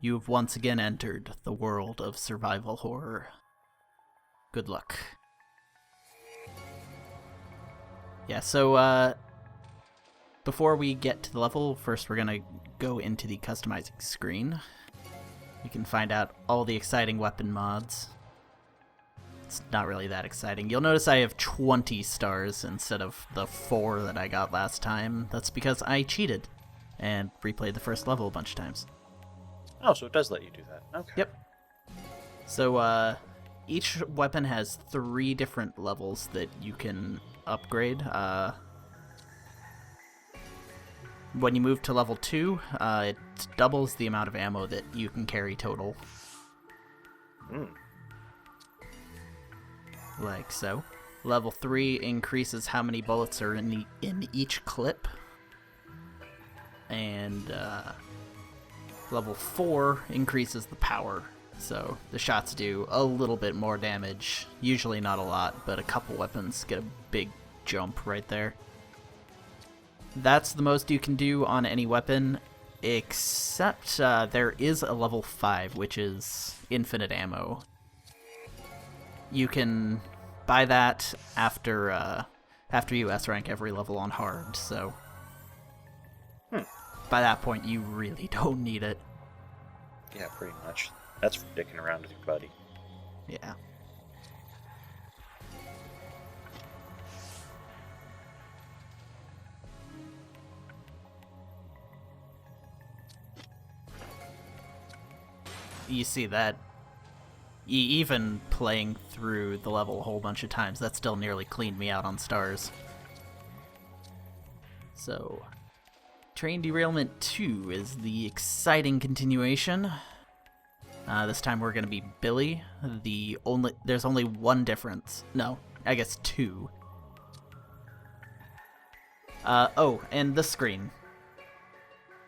You've once again entered the world of survival horror. Good luck. Yeah, so, before we get to the level, first we're gonna go into the customizing screen. You can find out all the exciting weapon mods. It's not really that exciting. You'll notice I have 20 stars instead of the 4 that I got last time. That's because I cheated and replayed the first level a bunch of times. Oh, so it does let you do that. Okay. Yep. So, each weapon has 3 different levels that you can upgrade. When you move to level 2, it doubles the amount of ammo that you can carry total. Like so. Level 3 increases how many bullets are in each clip. And level 4 increases the power. So the shots do a little bit more damage. Usually not a lot, but a couple weapons get a big jump right there. That's the most you can do on any weapon, except there is a level 5, which is infinite ammo. You can buy that after you S-rank every level on hard, so by that point you really don't need it. Yeah, pretty much. That's for dicking around with your buddy. Yeah. You see that even playing through the level a whole bunch of times, that still nearly cleaned me out on stars. So, Train Derailment 2 is the exciting continuation. This time we're going to be Billy. There's only one difference. No, I guess 2. Oh, and the screen.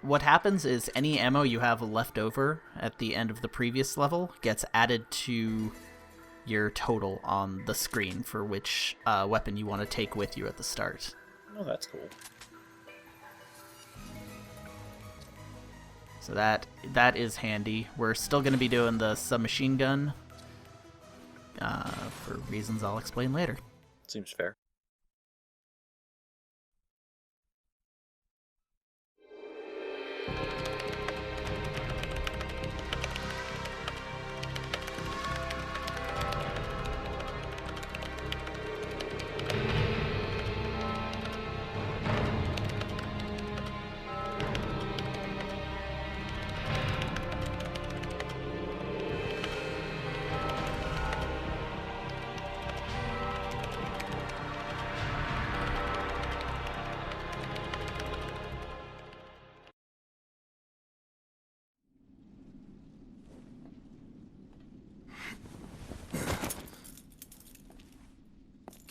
What happens is any ammo you have left over at the end of the previous level gets added to your total on the screen for which weapon you want to take with you at the start. Oh, that's cool. So that is handy. We're still going to be doing the submachine gun for reasons I'll explain later. Seems fair.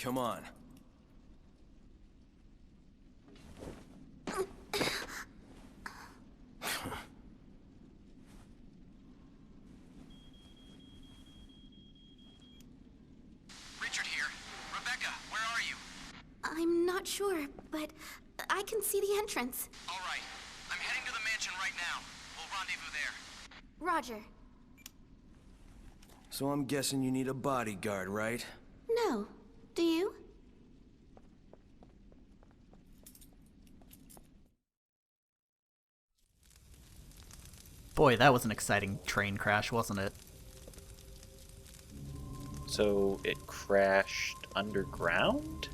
Come on. Richard here. Rebecca, where are you? I'm not sure, but I can see the entrance. All right. I'm heading to the mansion right now. We'll rendezvous there. Roger. So I'm guessing you need a bodyguard, right? No. Do you? Boy, that was an exciting train crash, wasn't it? So it crashed underground?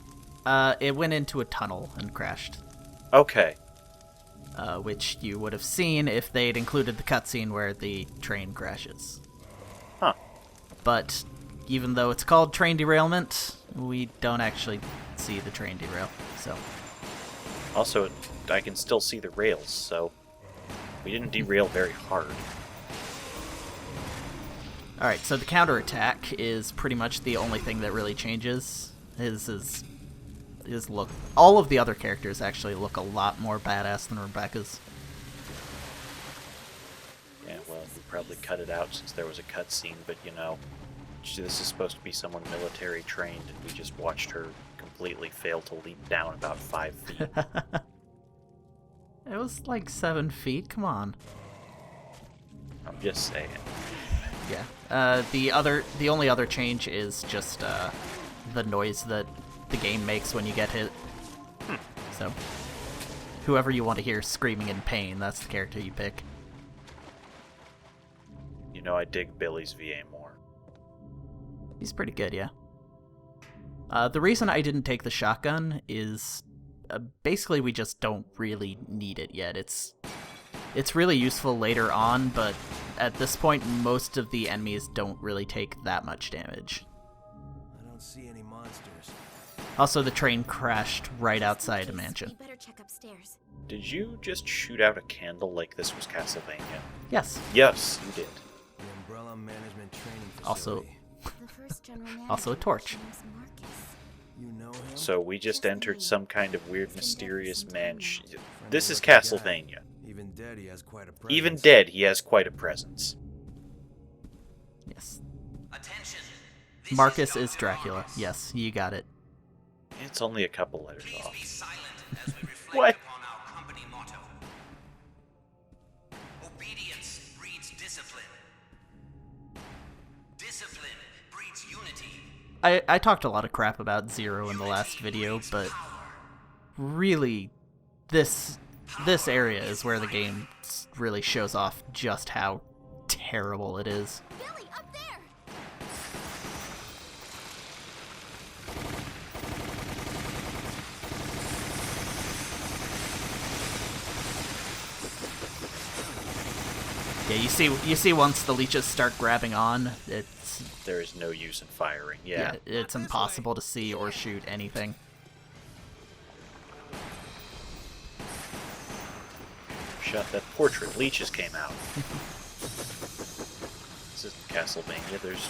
It went into a tunnel and crashed. Okay. Which you would have seen if they'd included the cutscene where the train crashes. Huh. But even though it's called Train Derailment, we don't actually see the train derail, so... Also, I can still see the rails, so we didn't derail very hard. Alright, so the counterattack is pretty much the only thing that really changes. His look. All of the other characters actually look a lot more badass than Rebecca's. Yeah, well, we probably cut it out since there was a cutscene, but you know, this is supposed to be someone military trained, and we just watched her completely fail to leap down about 5 feet. It was like 7 feet, come on. I'm just saying. Yeah. The only other change is just the noise that the game makes when you get hit. So, whoever you want to hear screaming in pain, that's the character you pick. You know, I dig Billy's VA more. He's pretty good, yeah. The reason I didn't take the shotgun is basically we just don't really need it yet. It's really useful later on, but at this point, most of the enemies don't really take that much damage. I don't see any monsters. Also, the train crashed right outside a mansion. You better check upstairs. Did you just shoot out a candle like this was Castlevania? Yes. Yes, you did. The Umbrella Management Training Also, Facility. The first general manager Also a torch. was Marcus. You know him? So we just entered some kind of weird, mysterious mansion. This is Friendly guy. Castlevania. Even dead, he has quite a presence. Even dead, he has quite a presence. yes. Attention. Marcus is Dracula. Yes, you got it. It's only a couple letters Please off. be silent as we reflect What? upon our company motto. Obedience breeds discipline. Discipline breeds unity. I talked a lot of crap about Zero in the last video, but really, this area is where the game really shows off just how terrible it is. Billy, up there! Yeah, you see once the leeches start grabbing on, There is no use in firing. yeah, it's impossible to see or shoot anything. Shot that portrait. Leeches came out. This isn't Castlevania. There's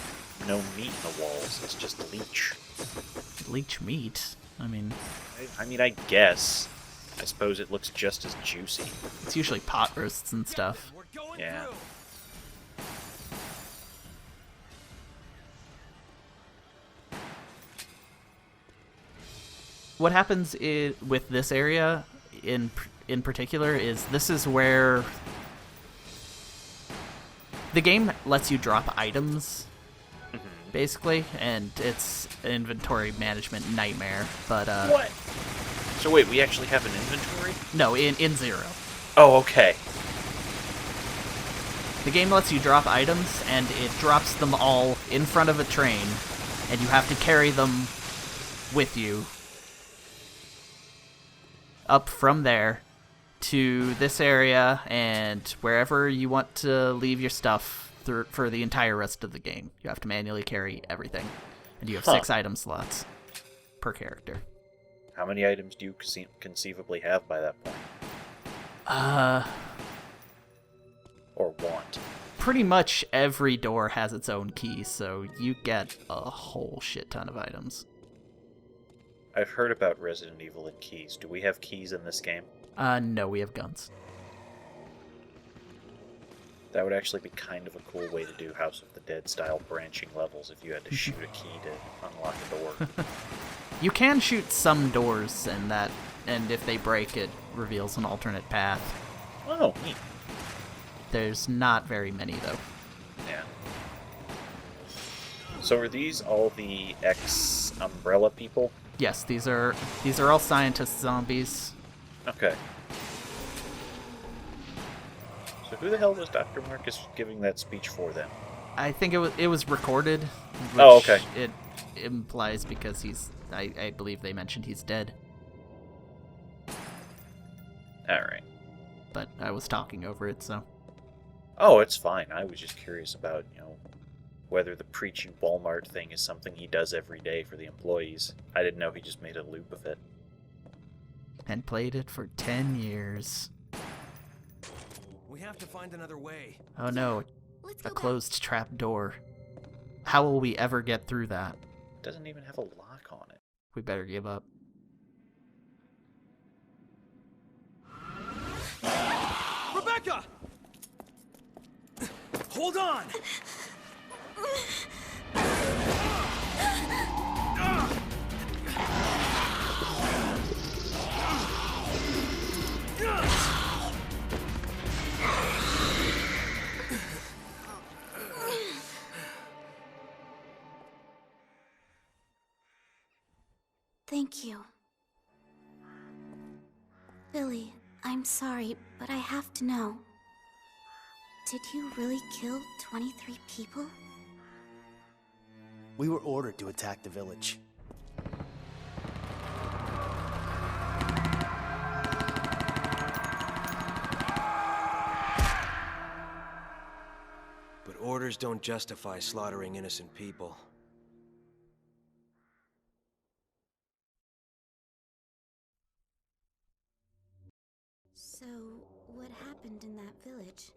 no meat in the walls. It's just leech. Leech meat? I mean, I mean, I guess. I suppose it looks just as juicy. it's usually pot roasts and stuff. We're going Yeah. through. What happens with this area in particular is this is where the game lets you drop items, basically, and it's an inventory management nightmare. But What? So wait, we actually have an inventory? no, in Zero, Oh, okay. the game lets you drop items, and it drops them all in front of a train, and you have to carry them with you up from there to this area and wherever you want to leave your stuff for the entire rest of the game. You have to manually carry everything, and you have 6 item slots per character. How many items do you conceivably have by that point? Or want? Pretty much every door has its own key, so you get a whole shit ton of items. I've heard about Resident Evil and keys. Do we have keys in this game? No, we have guns. That would actually be kind of a cool way to do House of the Dead style branching levels if you had to shoot a key to unlock a door. You can shoot some doors, and if they break, it reveals an alternate path. Oh, neat. There's not very many, though. Yeah. So are these all the ex-Umbrella people? Yes, these are all scientist zombies. Okay. So who the hell was Dr. Marcus giving that speech for then? I think it was recorded. Which Oh, okay. It implies because I believe they mentioned he's dead, Alright. but I was talking over it, so. Oh, it's fine. I was just curious about, whether the preaching Walmart thing is something he does every day for the employees. I didn't know he just made a loop of it. And played it for 10 years. We have to find another way. Oh no, Let's a go closed trap door. How will we ever get through that? It doesn't even have a lock on it. We better give up. Rebecca! Hold on! I'm sorry, but I have to know. Did you really kill 23 people? We were ordered to attack the village. But orders don't justify slaughtering innocent people. So, what happened in that village?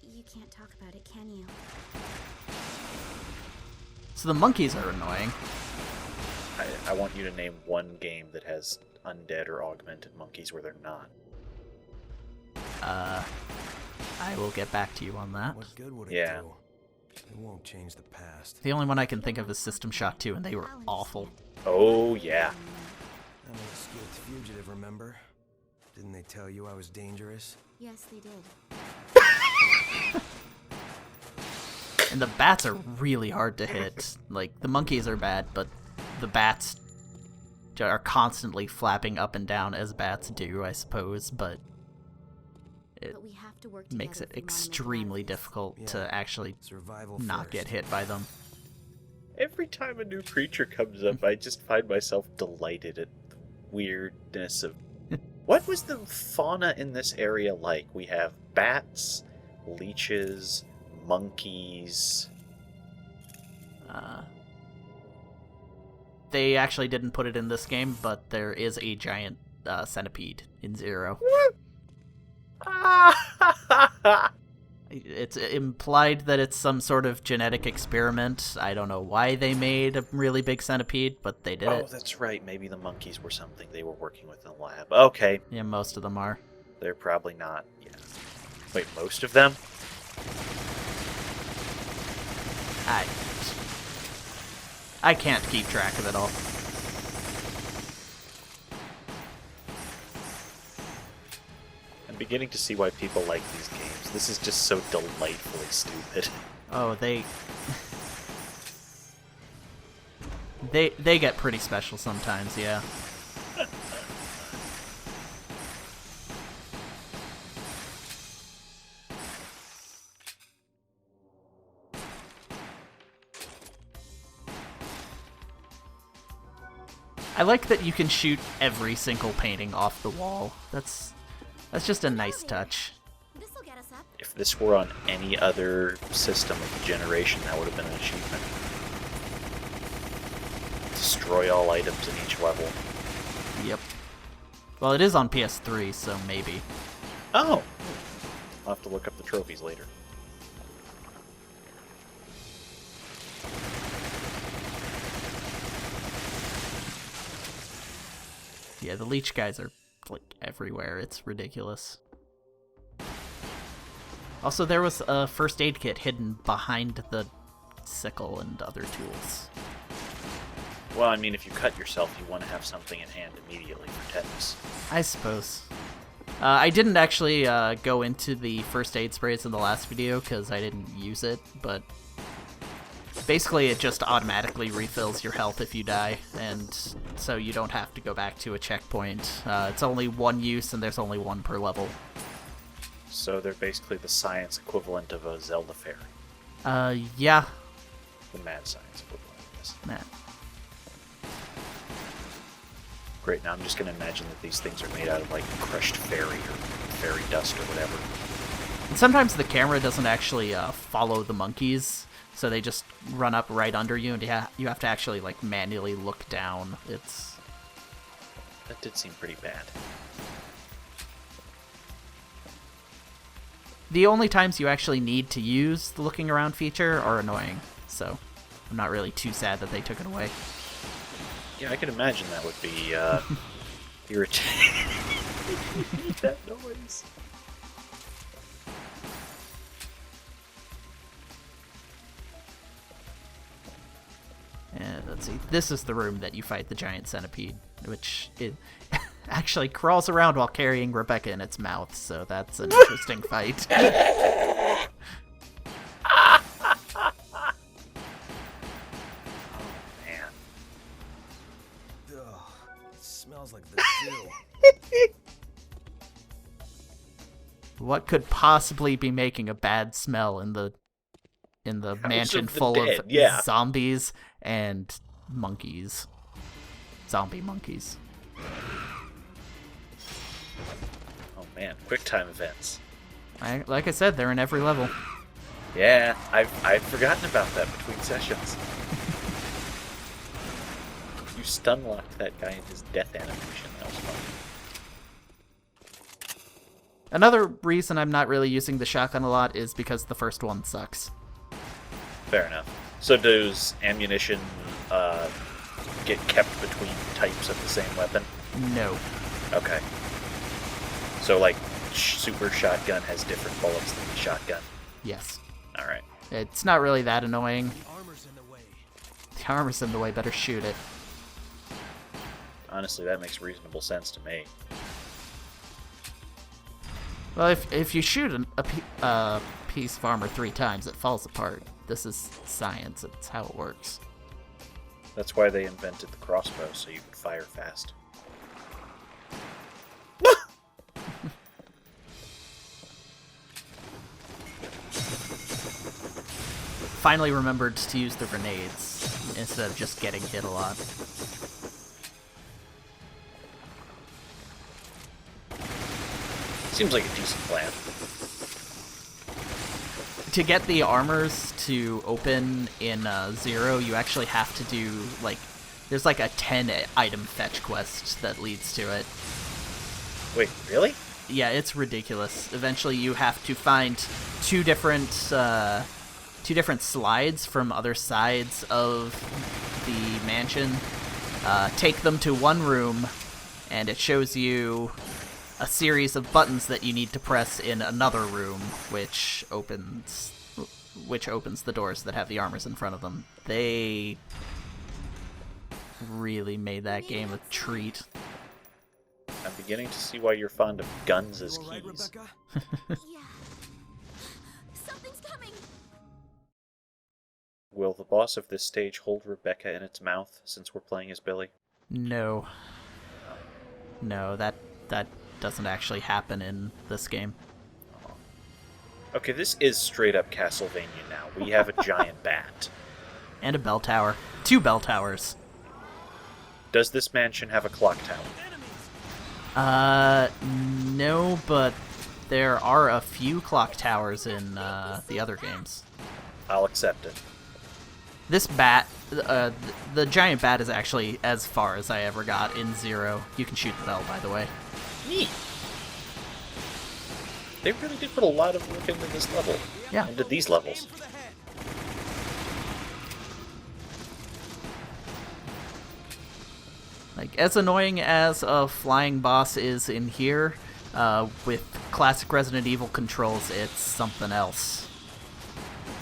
You can't talk about it, can you? So the monkeys are annoying. I want you to name one game that has undead or augmented monkeys where they're not. I will get back to you on that. What good would it Yeah. do? It won't change the past. The only one I can think of is System Shock 2, and they were awful. Oh, yeah. I'm an escaped fugitive, remember? Didn't they tell you I was dangerous? Yes, they did. And the bats are really hard to hit. Like, the monkeys are bad, but the bats are constantly flapping up and down as bats do, I suppose, but it But we have to work makes together it if we wanna make extremely it out of this. difficult Yeah. to actually Survival not first. get hit by them. Every time a new creature comes up, I just find myself delighted at the weirdness of... What was the fauna in this area like? We have bats, leeches, monkeys... They actually didn't put it in this game, but there is a giant centipede in Zero. It's implied that it's some sort of genetic experiment. I don't know why they made a really big centipede, but they did Oh, it. that's right. Maybe the monkeys were something they were working with in the lab. Okay, Yeah, most of them are. they're probably not. Yeah. Wait, most of them? I can't keep track of it all. I'm beginning to see why people like these games. This is just so delightfully stupid. Oh, they get pretty special sometimes, yeah. I like that you can shoot every single painting off the wall. That's just a nice touch. This'll get us up. If this were on any other system of the generation, that would have been an achievement. Destroy all items in each level. Yep. Well, it is on PS3, so maybe. Oh! I'll have to look up the trophies later. Yeah, the leech guys are, like, everywhere. It's ridiculous. Also, there was a first aid kit hidden behind the sickle and other tools. Well, I mean, if you cut yourself, you want to have something in hand immediately for tetanus. I suppose. I didn't actually go into the first aid sprays in the last video because I didn't use it, but basically it just automatically refills your health if you die, and so you don't have to go back to a checkpoint. It's only one use, and there's only one per level. So they're basically the science equivalent of a Zelda fairy. Yeah. The mad science equivalent, yes. Nah. Great, now I'm just going to imagine that these things are made out of, like, crushed fairy or fairy dust or whatever. And sometimes the camera doesn't actually follow the monkeys, so they just run up right under you, and you have to actually, like, manually look down. That did seem pretty bad. The only times you actually need to use the looking around feature are annoying, so I'm not really too sad that they took it away. Yeah, I can imagine that would be, irritating. That noise. And let's see, this is the room that you fight the giant centipede, which it actually crawls around while carrying Rebecca in its mouth, so that's an interesting fight. Man. Ugh, it smells like the zoo. what could possibly be making a bad smell in the mansion of the full dead, of yeah. zombies and monkeys. Zombie monkeys. Oh man, quick time events. Like I said, they're in every level. Yeah, I've forgotten about that between sessions. You stun locked that guy in his death animation. That was fun. Another reason I'm not really using the shotgun a lot is because the first one sucks. Fair enough. So does ammunition get kept between types of the same weapon? No. Okay. So like super shotgun has different bullets than the shotgun. Yes. All right. It's not really that annoying. The armor's in the way. The armor's in the way, better shoot it. Honestly, that makes reasonable sense to me. Well, if you shoot a piece of armor 3 times, it falls apart. This is science. It's how it works. That's why they invented the crossbow, so you could fire fast. Finally remembered to use the grenades instead of just getting hit a lot. Seems like a decent plan. To get the armors to open in 0, you actually have to do, like, there's like a 10 item fetch quest that leads to it. Wait, really? Yeah, it's ridiculous. Eventually you have to find two different slides from other sides of the mansion, take them to one room, and it shows you a series of buttons that you need to press in another room, which opens the doors that have the armors in front of them. They really made that game a treat. I'm beginning to see why you're fond of guns as You all right, keys. Rebecca? Yeah. Something's coming. Will the boss of this stage hold Rebecca in its mouth since we're playing as Billy? No, that doesn't actually happen in this game. Okay, this is straight up Castlevania now. We have a giant bat. And a bell tower. 2 bell towers. Does this mansion have a clock tower? No, but there are a few clock towers in the other games. I'll accept it. This bat, the giant bat is actually as far as I ever got in 0. You can shoot the bell, by the way. Neat. They really did put a lot of work into this level. Yeah. Into these levels. Like, as annoying as a flying boss is in here, with classic Resident Evil controls, it's something else.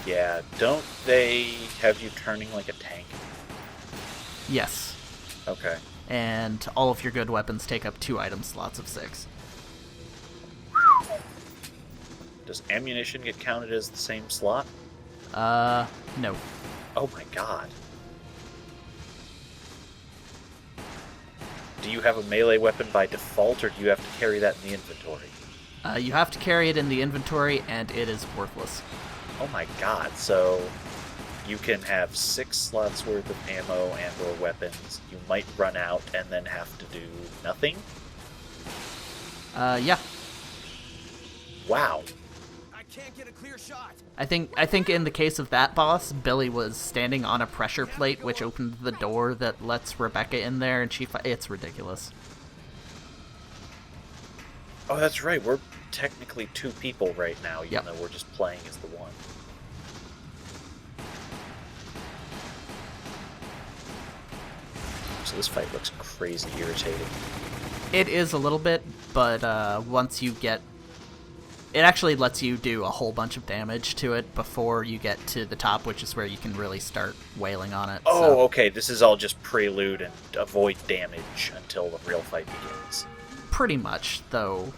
Yeah, don't they have you turning like a tank? Yes. Okay. And all of your good weapons take up 2 item slots of 6. Does ammunition get counted as the same slot? No. Oh my god. Do you have a melee weapon by default, or do you have to carry that in the inventory? You have to carry it in the inventory, and it is worthless. Oh my god, so you can have 6 slots worth of ammo and or weapons. You might run out and then have to do nothing? Yeah. Wow. I can't get a clear shot. I think in the case of that boss, Billy was standing on a pressure plate, which opened the door that lets Rebecca in there, and it's ridiculous. Oh, that's right, we're technically 2 people right now, even Yep. though we're just playing as the one. So this fight looks crazy irritating. It is a little bit, but once you get... It actually lets you do a whole bunch of damage to it before you get to the top, which is where you can really start wailing on it. Oh, so. okay, this is all just prelude and avoid damage until the real fight begins. Pretty much, though,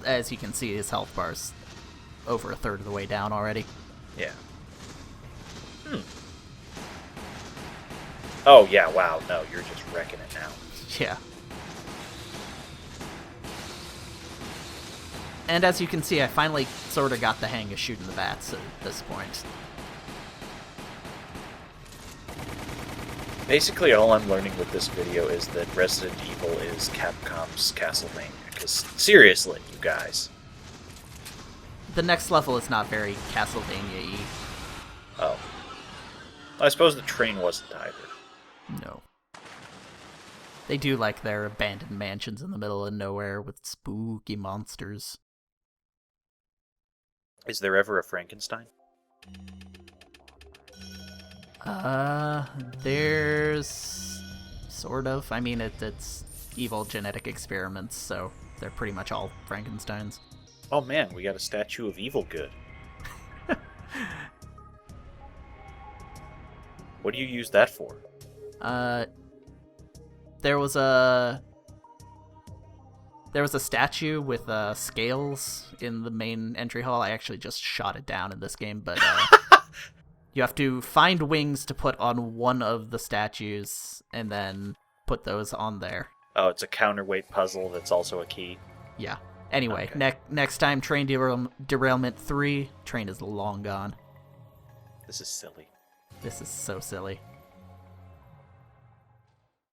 as you can see, his health bar's over a third of the way down already. Yeah. Oh, yeah, wow, no, you're just wrecking it now. Yeah. And as you can see, I finally sort of got the hang of shooting the bats at this point. Basically, all I'm learning with this video is that Resident Evil is Capcom's Castlevania. Because, seriously, you guys. The next level is not very Castlevania-y. Oh. I suppose the train wasn't either. No. They do like their abandoned mansions in the middle of nowhere with spooky monsters. Is there ever a Frankenstein? There's... sort of. I mean, it's evil genetic experiments, so they're pretty much all Frankensteins. Oh man, we got a statue of Evil Good. What do you use that for? There was a statue with scales in the main entry hall. I actually just shot it down in this game, but you have to find wings to put on one of the statues and then put those on there. Oh, it's a counterweight puzzle that's also a key. Yeah. Anyway, Okay. next time, Train Derailment 3, train is long gone. This is silly. This is so silly.